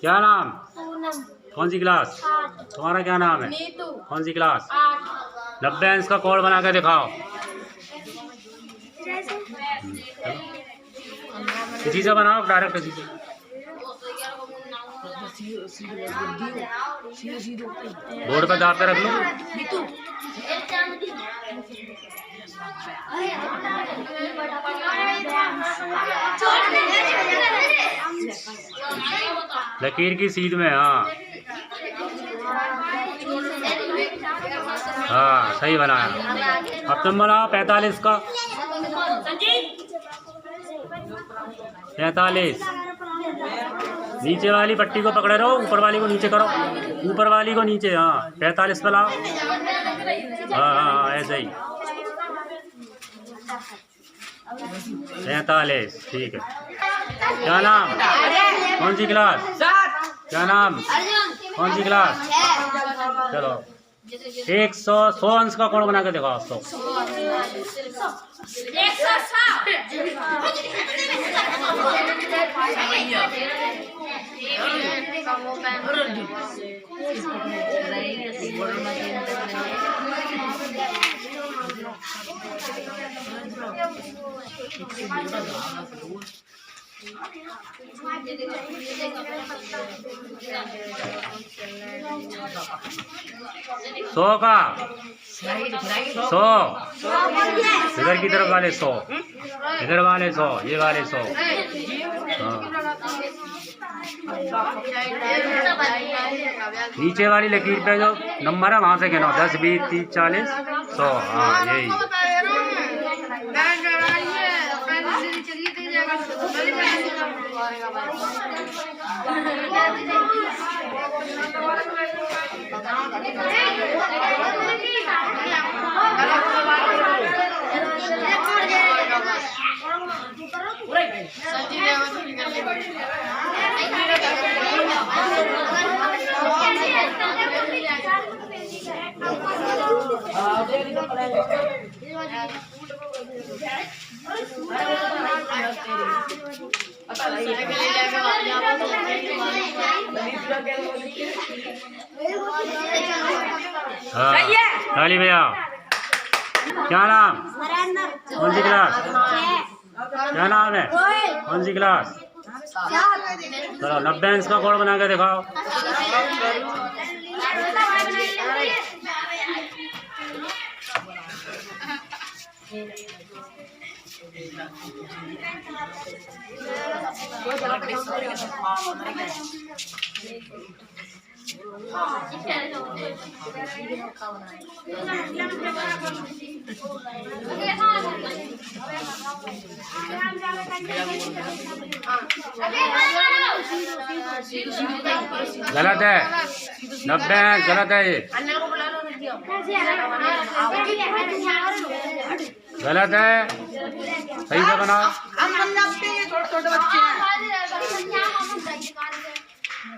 क्या नाम? पूनम। कौन सी क्लास? 8। तुम्हारा क्या नाम है? नीतू। कौन सी क्लास? 8। 90 अंश का कोड बना के दिखाओ। इसी से बनाओ, डायरेक्ट इसी से। बोर्ड पर दाब के रख लो। लकीर की सीध में, हाँ हाँ सही बनाया। अब तुम बनाओ 45 का। 45 नीचे वाली पट्टी को पकड़े रहो, ऊपर वाली को नीचे करो, ऊपर वाली को नीचे। हाँ 45 पे लाओ। हाँ हाँ ऐसे ही 45, ठीक है। क्या नाम? कौन सी क्लास? क्या नाम? कौन सी क्लास? चलो 100 अंश का कोड बना के दिखाओ। 100 100 का 100 इधर की तरफ वाले 100, इधर वाले 100, ये वाले 100। हाँ नीचे वाली लकीर पे जो नंबर है वहां से गिनो, 10 20 30 40 100। हाँ यही। ताली भैया। क्या नाम? कौन सी क्लास? क्या नाम है? कौन सी क्लास? चलो 90 अंश का कोड बना के दिखाओ। गलत है, 90 गलत है, ये गलत है, सही से बनाओ। छोटे बच्चे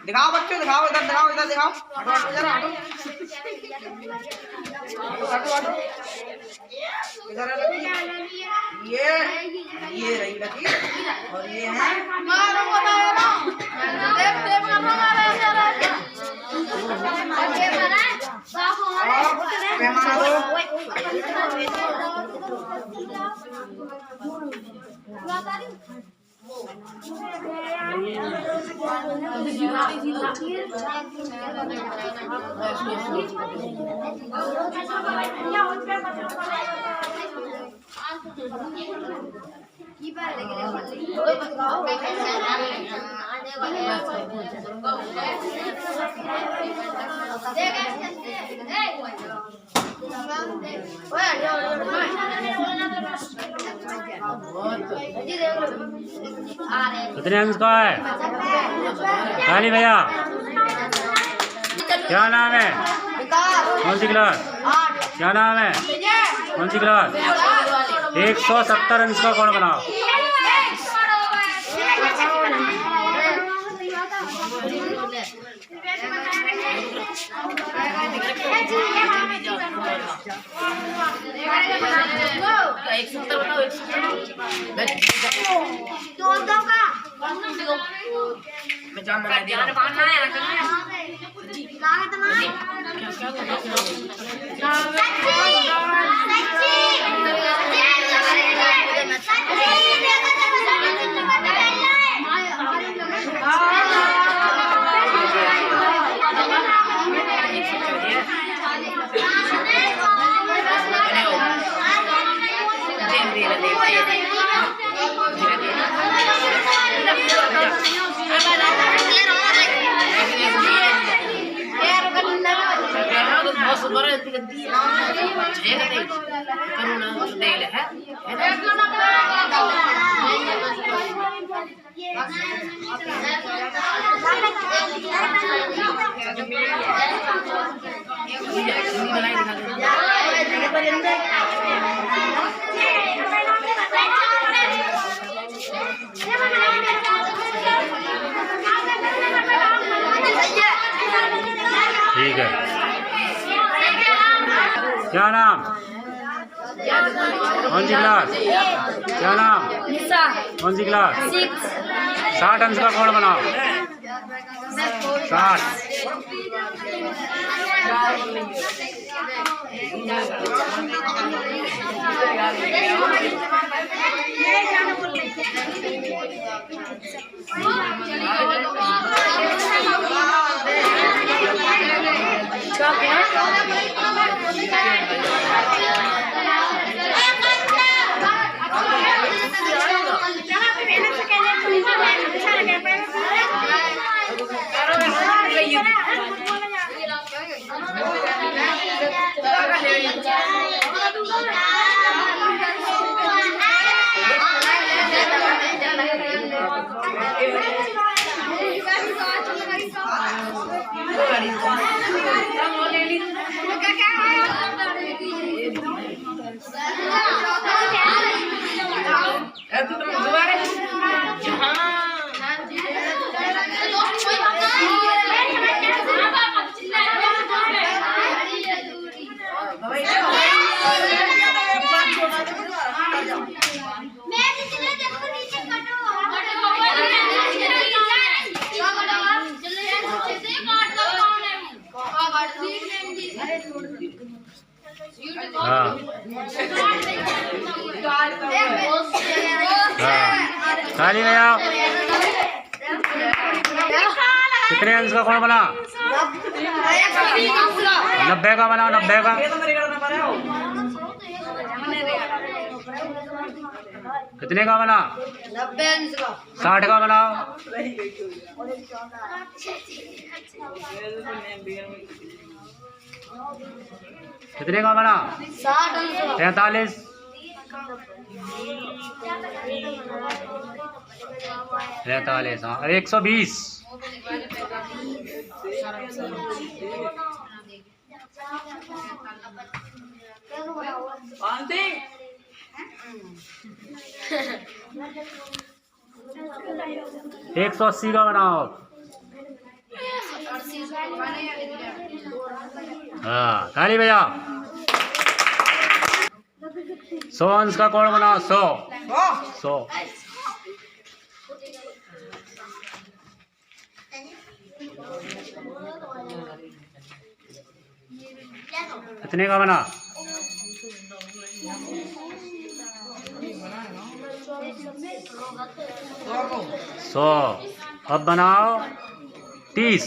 दिखाओ, बच्चे दिखाओ, इधर दिखाओ, इधर दिखाओ, इधर हटो, इधर ये रही लकीर और ये है कितने अंश का है? ताली भैया। क्या नाम है? कौन सी क्लास? क्या नाम है? कौन सी क्लास? 170 अंश का कोड बनाओ। जान बना दिया ठीक है। क्या नाम? कौन सी क्लास? क्या नाम? कौन सी क्लास? 60 अंश का कोड बनाओ। 60। हाँ खाली में आओ। कितने अंश का कोड बना? 90 का बनाओ। 90 का। कितने का बना? 60 का बनाओ। कितने का बना? 43। हाँ 120। एक 180 का बनाओ। हाँ ताली भैया। 100 अंश का कोड बनाओ। 100। कितने का बना? 100। अब बनाओ 30।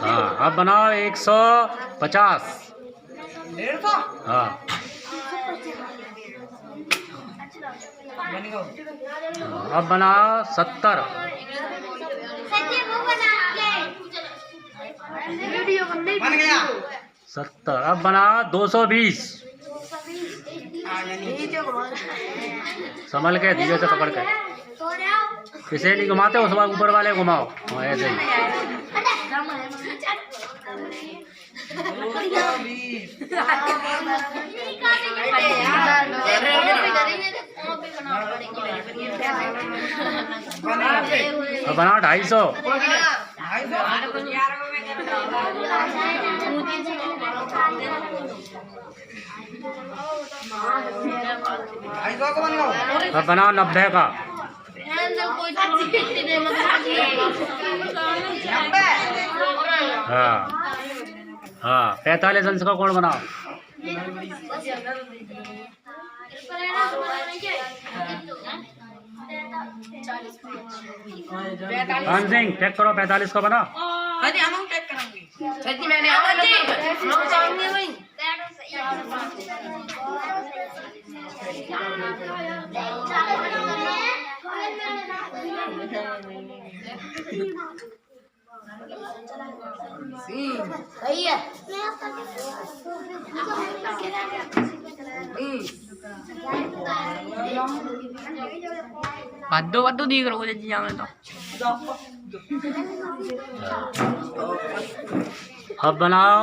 हाँ अब बनाओ 150। 150। हाँ अब बनाओ 70। बन गया 70। अब बनाओ 220। संभल के धीरे से पकड़ के, इसे नहीं घुमाते, उस बार ऊपर वाले घुमाओ। हाँ ऐसे ही। अब बनाओ 250। 250 का बनाओ। अब बनाओ 90 का। 90। हाँ हाँ 45 अंश का कोण बनाओ। कान सिंह चेक करो 45 का बनाओ। हाँ जी हम चेक करेंगे। सच्ची मैंने सही है। वादो दिख रहा है जी हमें तो। अब बनाओ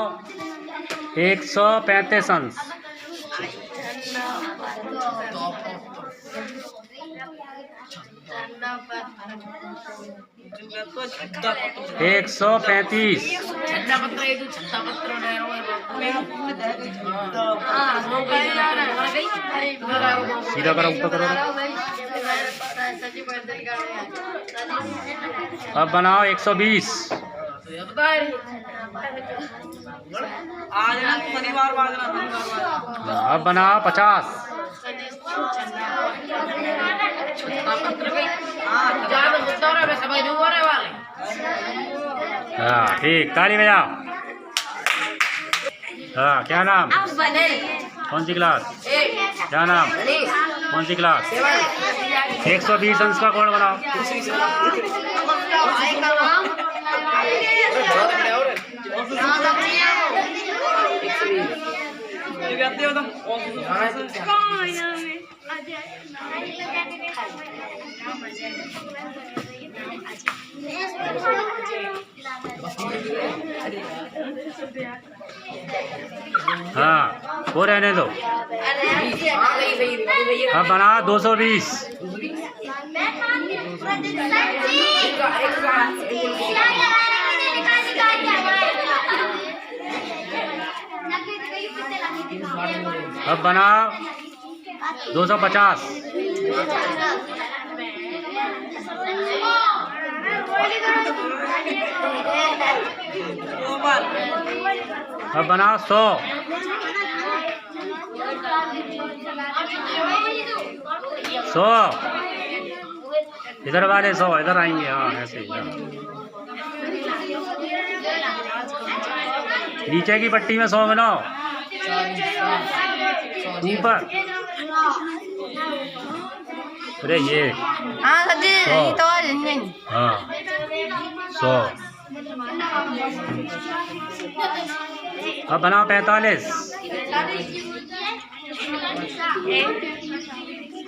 135 अंश। 135। सीधा करो ऊपर करो। अब बनाओ 120। आज ना शनिवार बाद ना अब बनाओ 50। हाँ ठीक ताली बजाओ। हाँ क्या नाम कौन सी क्लास क्या नाम कौन सी क्लास 120 अंश का कोण बनाओ। हाँ वो रहने दो। अब बना 220। 250। अब बना 250। अब बना 100। 100 इधर वाले 100 इधर आएंगे। हाँ ऐसे ही नीचे की पट्टी में 100 बनाओ ऊपर। अरे ये हाँ सच्ची तो हाँ 100। अब बनाओ 45।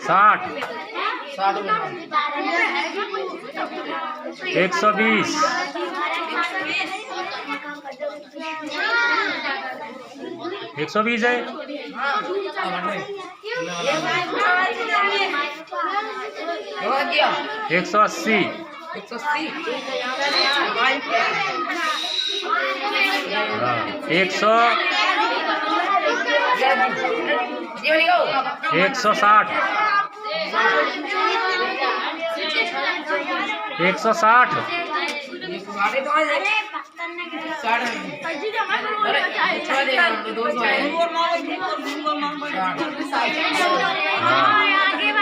60। 120। 120 है। 180। 160। 160।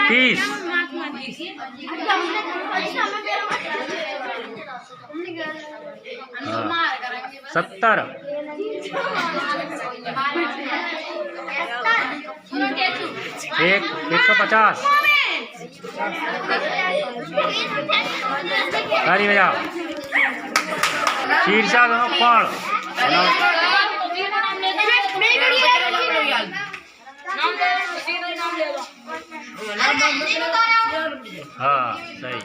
30। 70। 150। ताली बजाओ। शीर्षा दोनों कौन हाँ सही।